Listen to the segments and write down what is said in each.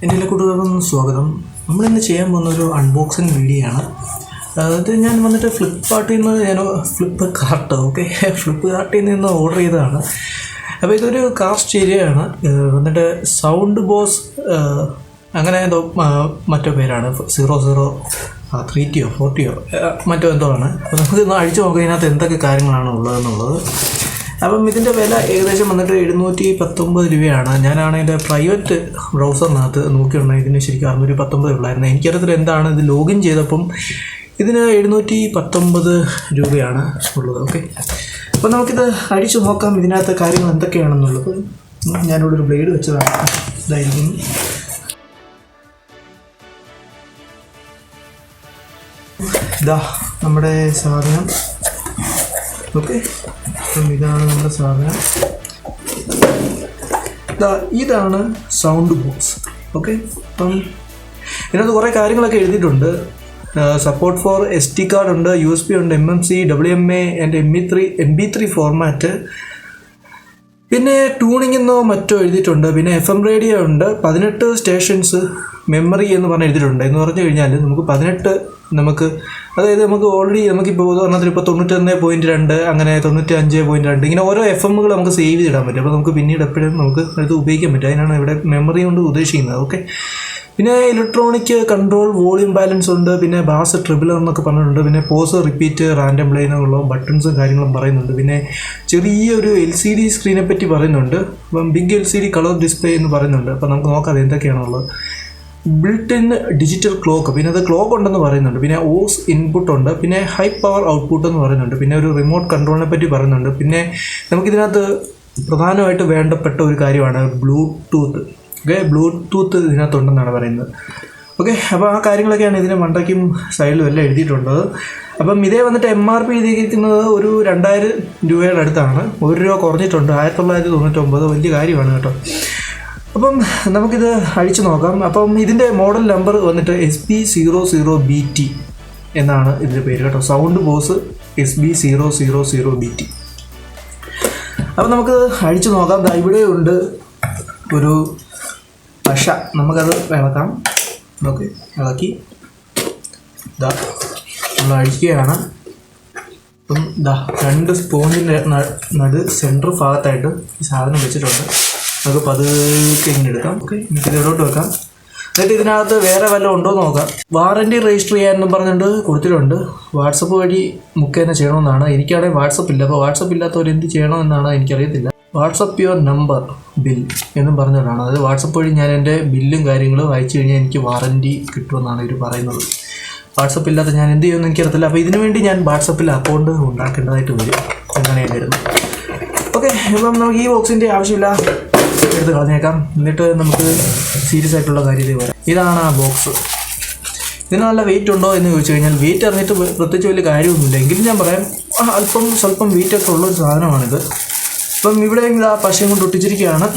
എൻ്റെ എല്ലാ കൂട്ടുകാർക്കും സ്വാഗതം. നമ്മളിന്ന് ചെയ്യാൻ പോകുന്ന ഒരു അൺബോക്സിങ് വീഡിയോ ആണ്. അത് ഞാൻ വന്നിട്ട് ഫ്ലിപ്കാർട്ടിൽ നിന്ന് ഓർഡർ ചെയ്തതാണ്. അപ്പോൾ ഇതൊരു കാർ സ്റ്റീരിയോയാണ്. വന്നിട്ട് സൗണ്ട് ബോസ് അങ്ങനെ എന്തോ മറ്റോ പേരാണ്, 0030 40 മറ്റോ എന്തോ ആണ്. അപ്പോൾ നമുക്കിന്ന് അഴിച്ചു നോക്കാം ഇതിനകത്ത് എന്തൊക്കെ കാര്യങ്ങളാണ് ഉള്ളതെന്നുള്ളത്. അപ്പം ഇതിൻ്റെ വില ഏകദേശം വന്നിട്ട് 719 രൂപയാണ്. ഞാനാണെങ്കിൽ പ്രൈവറ്റ് ബ്രൗസറിനകത്ത് നോക്കിയിട്ടുണ്ടെങ്കിൽ ഇതിന് ശരിക്കും 619 ഉള്ളായിരുന്നു. എനിക്കറിയത്തില്ല എന്താണ് ഇത് ലോഗിൻ ചെയ്തപ്പം ഇതിന് 719 രൂപയാണ് ഉള്ളത്. ഓക്കെ, അപ്പോൾ നമുക്കിത് അഴിച്ചു നോക്കാം ഇതിനകത്ത് കാര്യങ്ങൾ എന്തൊക്കെയാണെന്നുള്ളത്. ഞാനിവിടെ ഒരു ബ്ലേഡ് വെച്ചതാണ്, ഇതായിരിക്കും. ഇതാ നമ്മുടെ സാധനം. ഓക്കെ, അപ്പം ഇതാണ് നമ്മുടെ സാധനം. ഇതാണ് സൗണ്ട് ബോക്സ്. ഓക്കെ, അപ്പം ഇതിനകത്ത് കുറേ കാര്യങ്ങളൊക്കെ എഴുതിയിട്ടുണ്ട്. സപ്പോർട്ട് ഫോർ SD കാർഡ് ഉണ്ട്, USB ഉണ്ട്, MMC, WMA and MP3 format. പിന്നെ ട്യൂണിംഗ് എന്നോ മറ്റോ എഴുതിയിട്ടുണ്ട്. പിന്നെ FM റേഡിയോ ഉണ്ട്, 18 സ്റ്റേഷൻസ് മെമ്മറി എന്ന് പറഞ്ഞ് എഴുതിയിട്ടുണ്ട്. എന്ന് പറഞ്ഞു കഴിഞ്ഞാൽ നമുക്ക് 18 അതായത് നമുക്ക് ഓൾറെഡി നമുക്കിപ്പോൾ ഉദാഹരണത്തിന് ഇപ്പോൾ 91.2 അങ്ങനെ 95.2 ഇങ്ങനെ ഓരോ FMകൾ നമുക്ക് സേവ് ചെയ്തിടാൻ പറ്റും. അപ്പോൾ നമുക്ക് പിന്നീട് എപ്പോഴും നമുക്ക് അത് ഉപയോഗിക്കാൻ പറ്റും. അതിനാണ് ഇവിടെ മെമ്മറി കൊണ്ട് ഉദ്ദേശിക്കുന്നത്. ഓക്കെ, പിന്നെ ഇലക്ട്രോണിക് കൺട്രോൾ, വോളിയം ബാലൻസ് ഉണ്ട്, പിന്നെ ബാസ് ട്രിബിളർ എന്നൊക്കെ പറഞ്ഞിട്ടുണ്ട്. പിന്നെ പോസ്, റിപ്പീറ്റ്, റാൻഡം പ്ലേ എന്നുള്ള ബട്ടൺസും കാര്യങ്ങളും പറയുന്നുണ്ട്. പിന്നെ ചെറിയൊരു LCD സ്ക്രീനെ പറ്റി പറയുന്നുണ്ട്. അപ്പം ബിഗ് LCD കളർ ഡിസ്പ്ലേ എന്ന് പറയുന്നുണ്ട്. അപ്പോൾ നമുക്ക് നോക്കാം എന്തൊക്കെയാണുള്ളത്. ബിൽറ്റ് ഇൻ ഡിജിറ്റൽ ക്ലോക്ക്, പിന്നെ അത് ക്ലോക്ക് ഉണ്ടെന്ന് പറയുന്നുണ്ട്. പിന്നെ ഓസ് ഇൻപുട്ട് ഉണ്ട്, പിന്നെ ഹൈ പവർ ഔട്ട്പുട്ട് എന്ന് പറയുന്നുണ്ട്. പിന്നെ ഒരു റിമോട്ട് കൺട്രോളിനെ പറ്റി പറയുന്നുണ്ട്. പിന്നെ നമുക്കിതിനകത്ത് പ്രധാനമായിട്ട് വേണ്ടപ്പെട്ട ഒരു കാര്യമാണ് ബ്ലൂടൂത്ത്. ഓക്കെ, ബ്ലൂടൂത്ത് ഇതിനകത്തുണ്ടെന്നാണ് പറയുന്നത്. ഓക്കെ, അപ്പോൾ ആ കാര്യങ്ങളൊക്കെയാണ് ഇതിന് മണ്ടയ്ക്കും സൈഡിലും എല്ലാം എഴുതിയിട്ടുള്ളത്. അപ്പം ഇതേ വന്നിട്ട് MRP എഴുതിയിരിക്കുന്നത് ഒരു 2000 രൂപയുടെ അടുത്താണ്. 1 രൂപ കുറഞ്ഞിട്ടുണ്ട്, 1999. വലിയ കാര്യമാണ് കേട്ടോ. അപ്പം നമുക്കിത് അഴിച്ചു നോക്കാം. അപ്പം ഇതിൻ്റെ മോഡൽ നമ്പർ വന്നിട്ട് SB-00BT എന്നാണ് ഇതിൻ്റെ പേര് കേട്ടോ. Sound boss SB-0000BT. അപ്പം നമുക്കത് അഴിച്ചു നോക്കാം. ഇവിടെ ഉണ്ട് ഒരു പശ, നമുക്കത് ഇളക്കാം. ഓക്കെ, ഇളക്കി നമ്മൾ അഴിക്കുകയാണ്. അപ്പം 2 സ്പോഞ്ചിൻ്റെ സെൻറ്റർ ഭാഗത്തായിട്ട് ഈ സാധനം വെച്ചിട്ടുണ്ട്. നമുക്ക് പതുക്കെ ഇങ്ങനെ എടുക്കാം. ഓക്കെ, എനിക്ക് ഇതിലോട്ട് വെക്കാം. എന്നിട്ട് ഇതിനകത്ത് വേറെ വല്ലതും ഉണ്ടോ എന്ന് നോക്കാം. വാറൻറ്റി രജിസ്റ്റർ ചെയ്യാനെന്നും പറഞ്ഞുകൊണ്ട് കൊടുത്തിട്ടുണ്ട്. വാട്സപ്പ് വഴി മുഖേന ചെയ്യണമെന്നാണ്. എനിക്കാണെങ്കിൽ വാട്സപ്പ് ഇല്ല. അപ്പോൾ വാട്സപ്പ് ഇല്ലാത്തവർ എന്ത് ചെയ്യണമെന്നാണ് എനിക്കറിയത്തില്ല. വാട്സപ്പ് യുവർ നമ്പർ ബിൽ എന്നും പറഞ്ഞുകൊണ്ടാണ്. അതായത് വാട്സപ്പ് വഴി ഞാൻ എൻ്റെ ബില്ലും കാര്യങ്ങളും അയച്ചു കഴിഞ്ഞാൽ എനിക്ക് വാറൻറ്റി കിട്ടുമെന്നാണ് ഇവർ പറയുന്നത്. വാട്സപ്പ് ഇല്ലാത്ത ഞാൻ എന്ത് ചെയ്യുമെന്ന് എനിക്കറിയത്തില്ല. അപ്പോൾ ഇതിനു വേണ്ടി ഞാൻ വാട്സപ്പിൽ അക്കൗണ്ട് ഉണ്ടാക്കേണ്ടതായിട്ട് വരും. അങ്ങനെയാണ് വരുന്നത്. ഓക്കെ, ഇപ്പം നമുക്ക് ഈ ബോക്സിൻ്റെ ആവശ്യമില്ല, എടുത്ത് കളഞ്ഞേക്കാം. എന്നിട്ട് നമുക്ക് സീരിയസ് ആയിട്ടുള്ള കാര്യത്തിൽ വരാം. ഇതാണ് ആ ബോക്സ്. ഇതിന് നല്ല വെയിറ്റ് ഉണ്ടോ എന്ന് ചോദിച്ചു കഴിഞ്ഞാൽ വെയിറ്റ് അറിഞ്ഞിട്ട് പ്രത്യേകിച്ച് വലിയ കാര്യമൊന്നുമില്ല. എങ്കിലും ഞാൻ പറയാം, സ്വല്പം വെയിറ്റൊക്കെ ഉള്ളൊരു സാധനമാണിത്. അപ്പം ഇവിടെ ആ പശയും കൊണ്ട് ഒട്ടിച്ചിരിക്കുകയാണ്.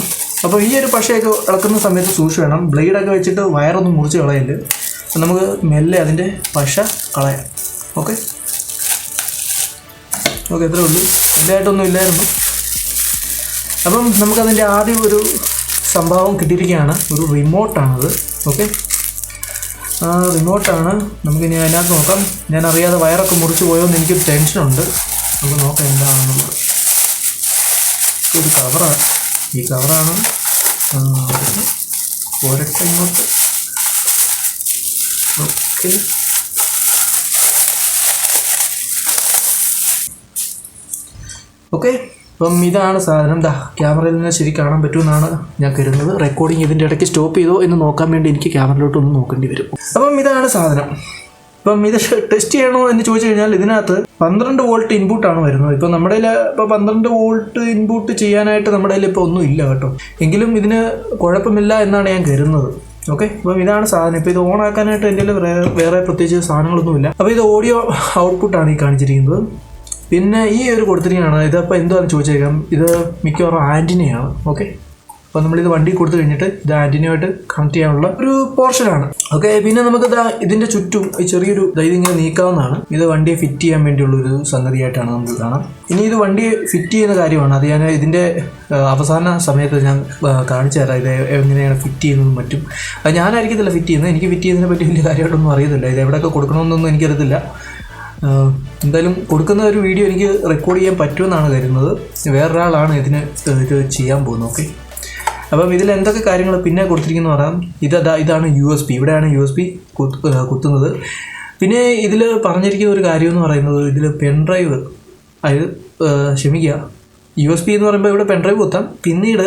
അപ്പോൾ ഈ ഒരു പശയൊക്കെ ഇളക്കുന്ന സമയത്ത് സൂക്ഷിച്ച് വേണം. ബ്ലേഡൊക്കെ വെച്ചിട്ട് വയറൊന്നും മുറിച്ച് കളയല്. നമുക്ക് മെല്ലെ അതിൻ്റെ പശ കളയാം. ഓക്കെ, എത്രയേ ഉള്ളൂ, ഇതായിട്ടൊന്നും ഇല്ലായിരുന്നു. അപ്പം നമുക്കതിൻ്റെ ആദ്യം ഒരു സംഭവം കിട്ടിയിരിക്കുകയാണ്. ഒരു റിമോട്ടാണത്. ഓക്കെ, ആ റിമോട്ടാണ്. നമുക്കിനി അതിനകത്ത് നോക്കാം. ഞാൻ അറിയാതെ വയറൊക്കെ മുറിച്ച് പോയോന്ന് എനിക്കൊരു ടെൻഷനുണ്ട്. നമുക്ക് നോക്കാം എന്താണെന്നുള്ളത്. ഒരു കവറാണ്, ഈ കവറാണ് ഒരൊക്കെ ഇങ്ങോട്ട്. ഓക്കെ, ഓക്കെ, അപ്പം ഇതാണ് സാധനം. ക്യാമറയിൽ നിന്ന് ശരി കാണാൻ പറ്റുമെന്നാണ് ഞാൻ കരുതുന്നത്. റെക്കോർഡിങ് ഇതിൻ്റെ ഇടയ്ക്ക് സ്റ്റോപ്പ് ചെയ്തോ എന്ന് നോക്കാൻ വേണ്ടി എനിക്ക് ക്യാമറയിലോട്ടൊന്ന് നോക്കേണ്ടി വരും. അപ്പം ഇതാണ് സാധനം. ഇപ്പം ഇത് ടെസ്റ്റ് ചെയ്യണോ എന്ന് ചോദിച്ചു കഴിഞ്ഞാൽ ഇതിനകത്ത് 12 വോൾട്ട് ഇൻപുട്ടാണ് വരുന്നത്. ഇപ്പം നമ്മുടെ കയ്യിൽ ഇപ്പോൾ 12 വോൾട്ട് ഇൻപുട്ട് ചെയ്യാനായിട്ട് നമ്മുടെ കയ്യിൽ ഇപ്പോൾ ഒന്നും ഇല്ല കേട്ടോ. എങ്കിലും ഇതിന് കുഴപ്പമില്ല എന്നാണ് ഞാൻ കരുതുന്നത്. ഓക്കെ, അപ്പം ഇതാണ് സാധനം. ഇപ്പോൾ ഇത് ഓൺ ആക്കാനായിട്ട് എൻ്റെ വേറെ പ്രത്യേകിച്ച് സാധനങ്ങളൊന്നുമില്ല. അപ്പോൾ ഇത് ഓഡിയോ ഔട്ട്പുട്ടാണ് ഈ കാണിച്ചിരിക്കുന്നത്. പിന്നെ ഈ ഒരു കൊടുത്തിരിക്കുകയാണ്. ഇതപ്പോൾ എന്താണെന്ന് ചോദിച്ചേക്കാം. ഇത് മിക്കവാറും ആൻറ്റിനയാണ്. ഓക്കെ, അപ്പോൾ നമ്മളിത് വണ്ടി കൊടുത്തു കഴിഞ്ഞിട്ട് ഇത് ആൻറ്റിനയുമായിട്ട് കണക്ട് ചെയ്യാനുള്ള ഒരു പോർഷനാണ്. ഓക്കെ, പിന്നെ നമുക്ക് ഇതിൻ്റെ ചുറ്റും ചെറിയൊരു ഇതിങ്ങനെ നീക്കാവുന്നതാണ്. ഇത് വണ്ടിയെ ഫിറ്റ് ചെയ്യാൻ വേണ്ടിയുള്ളൊരു സംഗതിയായിട്ടാണ് നമുക്ക് കാണാം. ഇനി ഇത് വണ്ടിയെ ഫിറ്റ് ചെയ്യുന്ന കാര്യമാണ്. അത് ഞാൻ ഇതിൻ്റെ അവസാന സമയത്ത് ഞാൻ കാണിച്ചു തരാം ഇത് എങ്ങനെയാണ് ഫിറ്റ് ചെയ്യുന്നതും മറ്റും. അത് ഞാനായിരിക്കത്തില്ല ഫിറ്റ് ചെയ്യുന്നത്, എനിക്ക് ഫിറ്റ് ചെയ്യുന്നതിനെ പറ്റി വലിയ കാര്യമായിട്ടൊന്നും അറിയത്തില്ല. ഇത് എവിടെയൊക്കെ കൊടുക്കണമെന്നൊന്നും എനിക്കറിയത്തില്ല. എന്തായാലും കൊടുക്കുന്ന ഒരു വീഡിയോ എനിക്ക് റെക്കോർഡ് ചെയ്യാൻ പറ്റുമെന്നാണ് കരുതുന്നത്. വേറൊരാളാണ് ഇത് ചെയ്യാൻ പോകുന്നത്. ഓക്കെ, അപ്പം ഇതിൽ എന്തൊക്കെ കാര്യങ്ങൾ പിന്നെ കൊടുത്തിരിക്കുന്നു പറയാം. ഇതാണ് USB. ഇവിടെയാണ് USB കുത്തുന്നത്. പിന്നെ ഇതിൽ പറഞ്ഞിരിക്കുന്ന ഒരു കാര്യം എന്ന് പറയുന്നത് ഇതിൽ പെൻഡ്രൈവ്, അത് ക്ഷമിക്കുക, USB എന്ന് പറയുമ്പോൾ ഇവിടെ പെൻഡ്രൈവ് കുത്താം. പിന്നീട്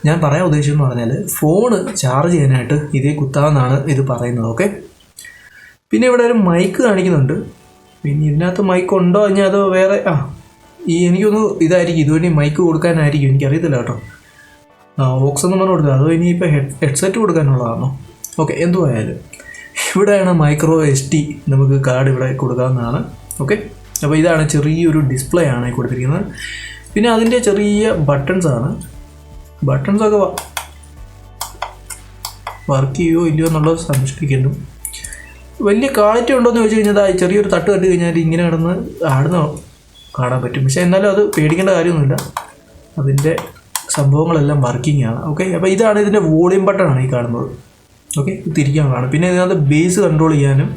ഞാൻ പറയാൻ ഉദ്ദേശിച്ചതെന്ന് പറഞ്ഞാൽ ഫോണ് ചാർജ് ചെയ്യാനായിട്ട് ഇതിൽ കുത്താമെന്നാണ് ഇത് പറയുന്നത്. ഓക്കെ, പിന്നെ ഇവിടെ ഒരു മൈക്ക് കാണിക്കുന്നുണ്ട്. പിന്നെ ഇതിനകത്ത് മൈക്ക് ഉണ്ടോ കഴിഞ്ഞാൽ അത് വേറെ എനിക്കൊന്ന് ഇതായിരിക്കും, ഇതുവേണ്ടി മൈക്ക് കൊടുക്കാനായിരിക്കും, എനിക്കറിയത്തില്ല കേട്ടോ. ഓക്സ് എന്ന് പറഞ്ഞ് കൊടുക്കുക, അതോ ഇനിയിപ്പോൾ ഹെഡ്സെറ്റ് കൊടുക്കാനുള്ളതാണോ? ഓക്കെ, എന്തുമായാലും ഇവിടെയാണ് മൈക്രോ SD നമുക്ക് കാർഡ് ഇവിടെ കൊടുക്കാവുന്നതാണ്. ഓക്കെ, അപ്പോൾ ഇതാണ് ചെറിയൊരു ഡിസ്പ്ലേ ആണ് കൊടുത്തിരിക്കുന്നത്. പിന്നെ അതിൻ്റെ ചെറിയ ബട്ടൺസാണ്. ബട്ടൺസൊക്കെ വർക്ക് ചെയ്യുമോ ഇല്ലയോ എന്നുള്ളത് സംശയിക്കുന്നു. വലിയ ക്വാളിറ്റി ഉണ്ടോയെന്ന് ചോദിച്ചു കഴിഞ്ഞാൽ ചെറിയൊരു തട്ട് തട്ടി കഴിഞ്ഞാൽ ഇങ്ങനെ കിടന്ന് ആടുന്ന കാണാൻ പറ്റും. പക്ഷേ എന്നാലും അത് പേടിക്കേണ്ട കാര്യമൊന്നുമില്ല, അതിൻ്റെ സംഭവങ്ങളെല്ലാം വർക്കിംഗ് ആണ്. ഓക്കെ, അപ്പോൾ ഇതാണ് ഇതിൻ്റെ വോളിയം ബട്ടണാണ് ഈ കാണുന്നത്. ഓക്കെ, തിരിക്കാനുള്ളതാണ്. പിന്നെ ഇതിനകത്ത് ബേസ് കൺട്രോൾ ചെയ്യാനും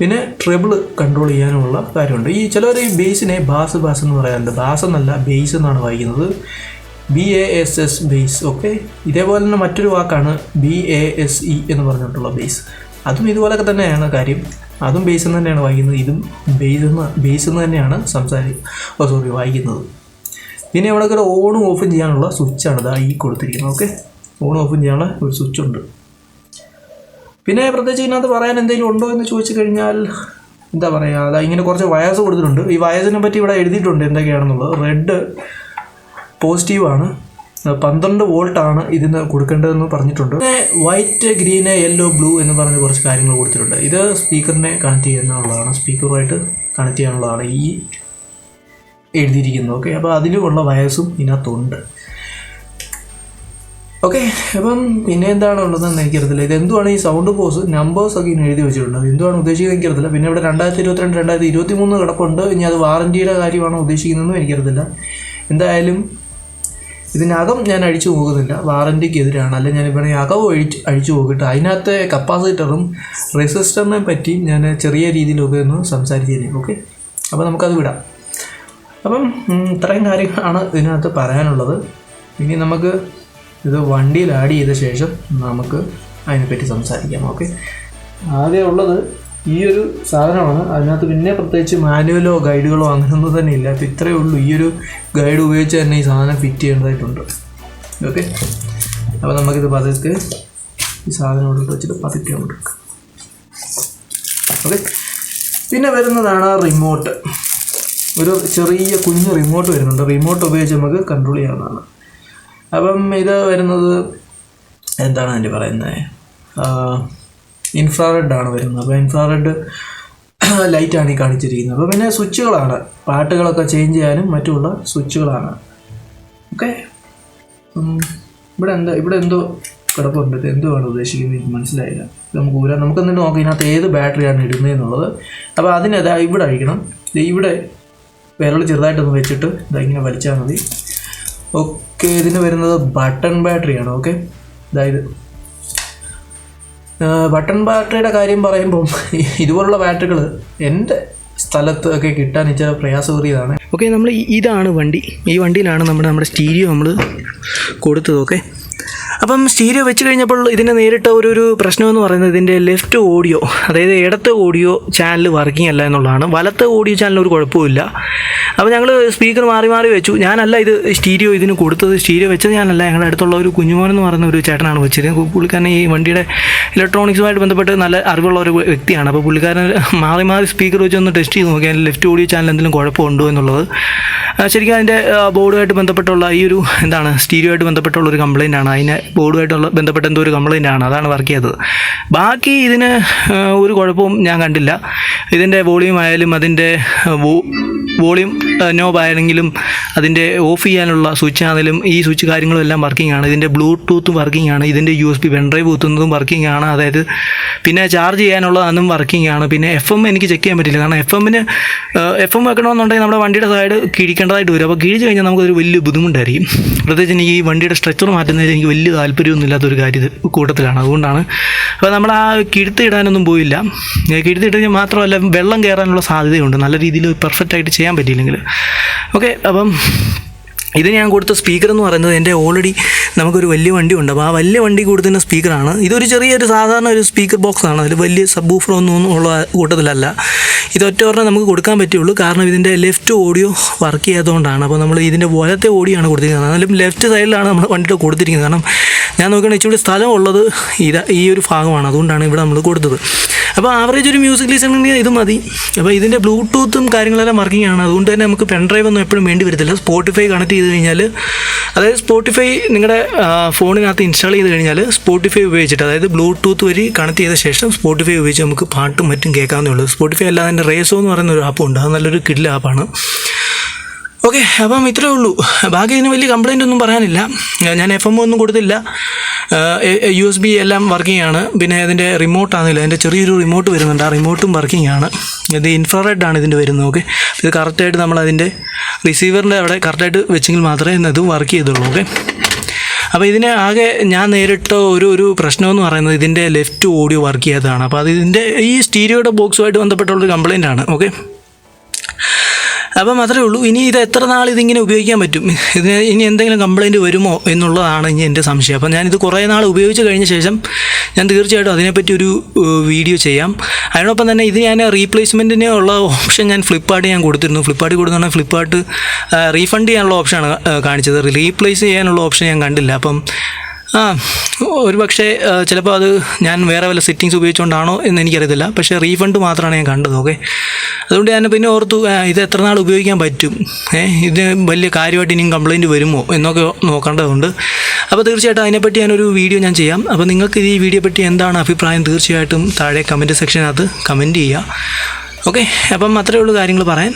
പിന്നെ ട്രെബിൾ കൺട്രോൾ ചെയ്യാനുമുള്ള കാര്യമുണ്ട്. ഈ ചിലവർ ഈ ബേസിനെ ബാസ് എന്ന് പറയാറുണ്ട്. ബാസ് എന്നല്ല, ബേസ് എന്നാണ് വായിക്കുന്നത്. BASS base. ഓക്കെ, ഇതേപോലെ തന്നെ മറ്റൊരു വാക്കാണ് BASE എന്ന് പറഞ്ഞിട്ടുള്ള ബേസ്. അതും ഇതുപോലൊക്കെ തന്നെയാണ് കാര്യം. അതും ബേസ് എന്ന് തന്നെയാണ് വായിക്കുന്നത്, ഇതും ബേസ് എന്ന് തന്നെയാണ് വായിക്കുന്നത്. പിന്നെ ഇവിടെ ഒരു ഓണും ഓഫും ചെയ്യാനുള്ള സ്വിച്ചാണ് ഇതാ ഈ കൊടുത്തിരിക്കുന്നത്. ഓക്കെ, ഓണും ഓഫും ചെയ്യാനുള്ള ഒരു സ്വിച്ചുണ്ട്. പിന്നെ പ്രത്യേകിച്ച് ഇതിനകത്ത് പറയാൻ എന്തെങ്കിലും ഉണ്ടോ എന്ന് ചോദിച്ചു കഴിഞ്ഞാൽ എന്താ പറയുക, അതാ ഇങ്ങനെ കുറച്ച് വയേഴ്സ് കൊടുത്തിട്ടുണ്ട്. ഈ വയേഴ്സിനെ പറ്റി ഇവിടെ എഴുതിയിട്ടുണ്ട് എന്തൊക്കെയാണെന്നുള്ളത്. റെഡ് പോസിറ്റീവാണ്, 12 വോൾട്ടാണ് ഇതിന് കൊടുക്കേണ്ടതെന്ന് പറഞ്ഞിട്ടുണ്ട്. പിന്നെ വൈറ്റ്, ഗ്രീന്, യെല്ലോ, ബ്ലൂ എന്ന് പറഞ്ഞ് കുറച്ച് കാര്യങ്ങൾ കൊടുത്തിട്ടുണ്ട്. ഇത് സ്പീക്കറിനെ കണക്ട് ചെയ്യാനുള്ളതാണ്, സ്പീക്കറുമായിട്ട് കണക്ട് ചെയ്യാനുള്ളതാണ് ഈ എഴുതിയിരിക്കുന്നത്. ഓക്കെ, അപ്പോൾ അതിലുള്ള വയേഴ്സും ഇതിനകത്തുണ്ട്. ഓക്കെ, അപ്പം പിന്നെ എന്താണ് ഉള്ളതെന്ന് എനിക്കറിയത്തില്ല. ഇതെന്തുവാണ് ഈ സൗണ്ട് ബോസ് നമ്പേഴ്സൊക്കെ ഇങ്ങനെ എഴുതി വെച്ചിട്ടുണ്ട്. എന്തുവാണ് ഉദ്ദേശിക്കുന്നത് എനിക്കറിയത്തില്ല. പിന്നെ ഇവിടെ 2022, 2023 കിടപ്പുണ്ട്. ഇനി അത് വാറൻറ്റിയുടെ കാര്യമാണോ ഉദ്ദേശിക്കുന്നതെന്നും എനിക്കറിയത്തില്ല. എന്തായാലും ഇതിനകം ഞാൻ അഴിച്ചു പോകുന്നില്ല, വാറൻറ്റിക്ക് എതിരാണ്. അല്ലെങ്കിൽ ഞാനിവിടെ അകം അഴിച്ചു പോകിട്ട് അതിനകത്തെ കപ്പാസിറ്ററും റെസിസ്റ്ററിനെ പറ്റി ഞാൻ ചെറിയ രീതിയിലൊക്കെ ഒന്ന് സംസാരിച്ചേനെ. ഓക്കെ, അപ്പോൾ നമുക്കത് വിടാം. അപ്പം ഇത്രയും കാര്യങ്ങളാണ് ഇതിനകത്ത് പറയാനുള്ളത്. ഇനി നമുക്ക് ഇത് വണ്ടിയിൽ ആഡ് ചെയ്ത ശേഷം നമുക്ക് അതിനെപ്പറ്റി സംസാരിക്കാം. ഓക്കെ, ആകെ ഉള്ളത് ഈ ഒരു സാധനമാണ്. അതിനകത്ത് പിന്നെ പ്രത്യേകിച്ച് മാനുവലോ ഗൈഡുകളോ അങ്ങനെയൊന്നും തന്നെ ഇല്ല. അപ്പോൾ ഇത്രയേ ഉള്ളൂ. ഈ ഒരു ഗൈഡ് ഉപയോഗിച്ച് തന്നെ ഈ സാധനം ഫിറ്റ് ചെയ്യേണ്ടതായിട്ടുണ്ട്. ഓക്കെ, അപ്പോൾ നമുക്കിത് പതുക്കെ ഈ സാധനം കൊണ്ട് വെച്ചിട്ട് പതുക്കെ കൊടുക്കാം. ഓക്കെ, പിന്നെ വരുന്നതാണ് റിമോട്ട്. ഒരു ചെറിയ കുഞ്ഞ് റിമോട്ട് വരുന്നുണ്ട്. റിമോട്ട് ഉപയോഗിച്ച് നമുക്ക് കൺട്രോൾ ചെയ്യാവുന്നതാണ്. അപ്പം ഇത് വരുന്നത് എന്താണ് അതിൻ്റെ പറയുന്നത്, ഇൻഫ്രാറെഡ് ആണ് വരുന്നത്. അപ്പോൾ ഇൻഫ്രാറെഡ് ലൈറ്റാണ് ഈ കാണിച്ചിരിക്കുന്നത്. അപ്പോൾ പിന്നെ സ്വിച്ചുകളാണ്, പാട്ടുകളൊക്കെ ചേഞ്ച് ചെയ്യാനും മറ്റുമുള്ള സ്വിച്ചുകളാണ്. ഓക്കെ, ഇവിടെ എന്തോ കിടപ്പുണ്ട്. ഇത് എന്തുവാണ് ഉദ്ദേശിക്കുന്നത് എനിക്ക് മനസ്സിലായില്ല. നമുക്ക് എന്നിട്ട് നോക്കാം ഇതിനകത്ത് ഏത് ബാറ്ററിയാണ് ഇടുന്നത് എന്നുള്ളത്. അപ്പോൾ അതിനത് ഇവിടെ അഴിക്കണം. ഇവിടെ വിരൽ ചെറുതായിട്ടൊന്ന് വെച്ചിട്ട് ഇങ്ങനെ വലിച്ചാൽ മതി. ഓക്കെ, ഇതിന് വരുന്നത് ബട്ടൺ ബാറ്ററിയാണ്. ഓക്കെ, അതായത് ബട്ടൺ ബാറ്ററിയുടെ കാര്യം പറയുമ്പം ഇതുപോലുള്ള ബാറ്ററികൾ എൻ്റെ സ്ഥലത്ത് ഒക്കെ കിട്ടാൻ ഇച്ചിരി പ്രയാസകരമാണ്. ഓക്കെ, ഇതാണ് വണ്ടി. ഈ വണ്ടിയിലാണ് നമ്മുടെ സ്റ്റീരിയോ നമ്മൾ കൊടുത്തത്. ഓക്കെ, അപ്പം സ്റ്റീരിയോ വെച്ച് കഴിഞ്ഞപ്പോൾ ഇതിന് നേരിട്ട ഒരു പ്രശ്നമെന്ന് പറയുന്നത് ഇതിൻ്റെ ലെഫ്റ്റ് ഓഡിയോ, അതായത് ഇടത്തെ ഓഡിയോ ചാനൽ വർക്കിംഗ് അല്ല എന്നുള്ളതാണ്. വലത്തെ ഓഡിയോ ചാനൽ ഒരു കുഴപ്പമില്ല. അപ്പോൾ ഞങ്ങൾ സ്പീക്കർ മാറി വെച്ചു. ഞാനല്ല ഇത് സ്റ്റീരിയോ ഇതിന് കൊടുത്തത്, സ്റ്റീരിയോ വെച്ചത് ഞാനല്ല. ഞങ്ങളുടെ അടുത്തുള്ള ഒരു കുഞ്ഞുമോൻ എന്ന് പറയുന്ന ഒരു ചേട്ടനാണ് വെച്ചത്. പുള്ളിക്കാരൻ ഈ വണ്ടിയുടെ ഇലക്ട്രോണിക്സുമായിട്ട് ബന്ധപ്പെട്ട് നല്ല അറിവുള്ള ഒരു വ്യക്തിയാണ്. അപ്പോൾ പുള്ളിക്കാരൻ മാറി സ്പീക്കർ വെച്ച് ഒന്ന് ടെസ്റ്റ് ചെയ്ത് നോക്കിയാൽ ലെഫ്റ്റ് ഓഡിയോ ചാനൽ എന്തെങ്കിലും കുഴപ്പമുണ്ടോ എന്നുള്ളത്. ശരിക്കും അതിൻ്റെ ബോർഡുമായിട്ട് ബന്ധപ്പെട്ടുള്ള ഈ ഒരു എന്താണ് സ്റ്റീരിയോയായിട്ട് ബന്ധപ്പെട്ടുള്ള ഒരു കംപ്ലയിൻ്റ് ആണ്. അതിനെ ബോർഡുമായിട്ടുള്ള ബന്ധപ്പെട്ട എന്തോ ഒരു കംപ്ലയിൻ്റ് ആണ്, അതാണ് വർക്ക് ചെയ്തത്. ബാക്കി ഇതിന് ഒരു കുഴപ്പവും ഞാൻ കണ്ടില്ല. ഇതിൻ്റെ വോളിയം ആയാലും അതിൻ്റെ വോളിയം നോബ് ആയെങ്കിലും അതിൻ്റെ ഓഫ് ചെയ്യാനുള്ള സ്വിച്ച് ആണെങ്കിലും ഈ സ്വിച്ച് കാര്യങ്ങളും എല്ലാം വർക്കിംഗ് ആണ്. ഇതിൻ്റെ ബ്ലൂടൂത്തും വർക്കിംഗ് ആണ്. ഇതിൻ്റെ USB പെൻഡ്രൈവ് കുത്തുന്നതും വർക്കിംഗ് ആണ്. അതായത് പിന്നെ ചാർജ് ചെയ്യാനുള്ള അതും വർക്കിംഗ് ആണ്. പിന്നെ FM എനിക്ക് ചെക്ക് ചെയ്യാൻ പറ്റില്ല, കാരണം FM വെക്കണമെന്നുണ്ടെങ്കിൽ നമ്മുടെ വണ്ടിയുടെ സൈഡ് കിഴിക്കേണ്ടതായിട്ട് വരും. അപ്പോൾ കിഴിച്ച് കഴിഞ്ഞാൽ നമുക്കൊരു വലിയ ബുദ്ധിമുട്ടായിരിക്കും. പ്രത്യേകിച്ച് എനിക്ക് ഈ വണ്ടിയുടെ സ്ട്രെച്ചർ മാറ്റുന്നതിൽ എനിക്ക് വലിയ താല്പര്യമൊന്നും ഇല്ലാത്തൊരു കൂട്ടത്തിലാണ്. അതുകൊണ്ടാണ് അപ്പോൾ നമ്മൾ ആ കിഴുത്ത് ഇടാനൊന്നും പോയില്ല. കിഴുത്ത് ഇട്ട് മാത്രമല്ല വെള്ളം കയറാനുള്ള സാധ്യതയുണ്ട് നല്ല രീതിയിൽ പെർഫെക്റ്റായിട്ട് ചെയ്യാൻ പറ്റിയില്ലെങ്കിൽ. ഓക്കെ, അപ്പം ഇത് ഞാൻ കൊടുത്ത സ്പീക്കർ എന്ന് പറയുന്നത് എൻ്റെ ഓൾറെഡി നമുക്കൊരു വലിയ വണ്ടി ഉണ്ട്. അപ്പോൾ ആ വലിയ വണ്ടി കൊടുത്തിരുന്ന സ്പീക്കറാണ്. ഇതൊരു ചെറിയൊരു സാധാരണ ഒരു സ്പീക്കർ ബോക്സാണ്. അതിൽ വലിയ സബ് വൂഫർ ഒന്നും ഉള്ള കൂട്ടത്തിലല്ല. ഇതൊറ്റ ഒരെണ്ണം നമുക്ക് കൊടുക്കാൻ പറ്റുള്ളൂ, കാരണം ഇതിൻ്റെ ലെഫ്റ്റ് ഓഡിയോ വർക്ക് ചെയ്യാത്തതുകൊണ്ടാണ്. അപ്പോൾ നമ്മൾ ഇതിൻ്റെ വലത്തെ ഓഡിയോ ആണ് കൊടുത്തിരിക്കുന്നത്. എന്നാലും ലെഫ്റ്റ് സൈഡിലാണ് നമ്മൾ വണ്ടിയുടെ കൊടുത്തിരിക്കുന്നത്. കാരണം ഞാൻ നോക്കുകയാണെങ്കിൽ ഇച്ചിരി സ്ഥലം ഉള്ളത് ഈ ഒരു ഭാഗമാണ്, അതുകൊണ്ടാണ് ഇവിടെ നമ്മൾ കൊടുത്തത്. അപ്പോൾ ആവറേജ് ഒരു മ്യൂസിക് ലിസണിങ് ഇത് മതി. അപ്പോൾ ഇതിൻ്റെ ബ്ലൂടൂത്തും കാര്യങ്ങളെല്ലാം വർക്കിംഗ് ആണ്. അതുകൊണ്ട് തന്നെ നമുക്ക് പെൻഡ്രൈവ് ഒന്നും എപ്പോഴും വേണ്ടി വരത്തില്ല. സ്പോട്ടിഫൈ കണക്ട് ചെയ്ത് കഴിഞ്ഞാൽ, അതായത് സ്പോട്ടിഫൈ നിങ്ങളുടെ ഫോണിനകത്ത് ഇൻസ്റ്റാൾ ചെയ്ത് കഴിഞ്ഞാൽ സ്പോട്ടിഫൈ ഉപയോഗിച്ചിട്ട്, അതായത് ബ്ലൂടൂത്ത് വഴി കണക്ട് ചെയ്ത ശേഷം സ്പോട്ടിഫൈ ഉപയോഗിച്ച് നമുക്ക് പാട്ടും മറ്റും കേൾക്കാവുന്നേ ഉള്ളൂ. സ്പോട്ടിഫൈ അല്ലാതെ എൻ്റെ റേസോ എന്ന് പറയുന്ന ഒരു ആപ്പുണ്ട്, അത് നല്ലൊരു കിഡിൽ ആപ്പാണ്. ഓക്കെ, അപ്പം ഇത്രയേ ഉള്ളൂ. ബാക്കി ഇതിന് വലിയ കംപ്ലയിൻ്റ് ഒന്നും പറയാനില്ല. ഞാൻ FM ഒന്നും കൊടുത്തില്ല. USB എല്ലാം വർക്കിംഗ് ആണ്. പിന്നെ ഇതിൻ്റെ റിമോട്ടാണെന്നില്ല, അതിൻ്റെ ചെറിയൊരു റിമോട്ട് വരുന്നുണ്ട്, ആ റിമോട്ടും വർക്കിംഗ് ആണ്. ഇത് ഇൻഫ്രാറെഡ് ആണ് ഇതിൻ്റെ വരുന്നത്. ഓക്കെ, ഇത് കറക്റ്റായിട്ട് നമ്മൾ അതിൻ്റെ റിസീവറിൻ്റെ അവിടെ കറക്റ്റായിട്ട് വെച്ചെങ്കിൽ മാത്രമേ ഇത് വർക്ക് ചെയ്തുള്ളൂ. ഓക്കെ, അപ്പോൾ ഇതിന് ആകെ ഞാൻ നേരിട്ട ഒരു പ്രശ്നമെന്ന് പറയുന്നത് ഇതിൻ്റെ ലെഫ്റ്റ് ഓഡിയോ വർക്ക് ചെയ്യാത്തതാണ്. അപ്പോൾ അത് ഇതിൻ്റെ ഈ സ്റ്റീരിയോയുടെ ബോക്സുമായിട്ട് ബന്ധപ്പെട്ടുള്ളൊരു കംപ്ലയിൻ്റ് ആണ്. ഓക്കെ, അപ്പം അത്രേ ഉള്ളൂ. ഇനി ഇത് എത്ര നാൾ ഇതിങ്ങനെ ഉപയോഗിക്കാൻ പറ്റും, ഇതിന് ഇനി എന്തെങ്കിലും കംപ്ലയിൻറ്റ് വരുമോ എന്നുള്ളതാണ് ഇനി എൻ്റെ സംശയം. അപ്പം ഞാനിത് കുറേ നാൾ ഉപയോഗിച്ച് കഴിഞ്ഞ ശേഷം ഞാൻ തീർച്ചയായിട്ടും അതിനെപ്പറ്റി ഒരു വീഡിയോ ചെയ്യാം. അതിനൊപ്പം തന്നെ ഇത് ഞാൻ റീപ്ലേസ്മെൻറ്റിന് ഉള്ള ഓപ്ഷൻ ഞാൻ ഫ്ലിപ്കാർട്ടിൽ കൊടുത്തിരുന്നു. ഫ്ലിപ്കാർട്ട് റീഫണ്ട് ചെയ്യാനുള്ള ഓപ്ഷനാണ് കാണിച്ചത്. റീപ്ലേസ് ചെയ്യാനുള്ള ഓപ്ഷൻ ഞാൻ കണ്ടില്ല. അപ്പം ഒരു പക്ഷേ ചിലപ്പോൾ അത് ഞാൻ വേറെ വല്ല സെറ്റിങ്സ് ഉപയോഗിച്ചുകൊണ്ടാണോ എന്ന് എനിക്കറിയത്തില്ല. പക്ഷേ റീഫണ്ട് മാത്രമാണ് ഞാൻ കണ്ടത്. ഓക്കെ, അതുകൊണ്ട് ഞാൻ പിന്നെ ഓർത്തു ഇത് എത്ര നാൾ ഉപയോഗിക്കാൻ പറ്റും, ഇതിന് വലിയ കാര്യമായിട്ട് ഇനിയും കംപ്ലയിൻറ്റ് വരുമോ എന്നൊക്കെ നോക്കേണ്ടതുണ്ട്. അപ്പോൾ തീർച്ചയായിട്ടും അതിനെപ്പറ്റി ഞാനൊരു വീഡിയോ ഞാൻ ചെയ്യാം. അപ്പോൾ നിങ്ങൾക്ക് ഈ വീഡിയോ പറ്റി എന്താണ് അഭിപ്രായം തീർച്ചയായിട്ടും താഴെ കമൻറ്റ് സെക്ഷനകത്ത് കമൻറ്റ് ചെയ്യുക. ഓക്കെ, അപ്പം അത്രയേ ഉള്ളൂ കാര്യങ്ങൾ പറയാൻ.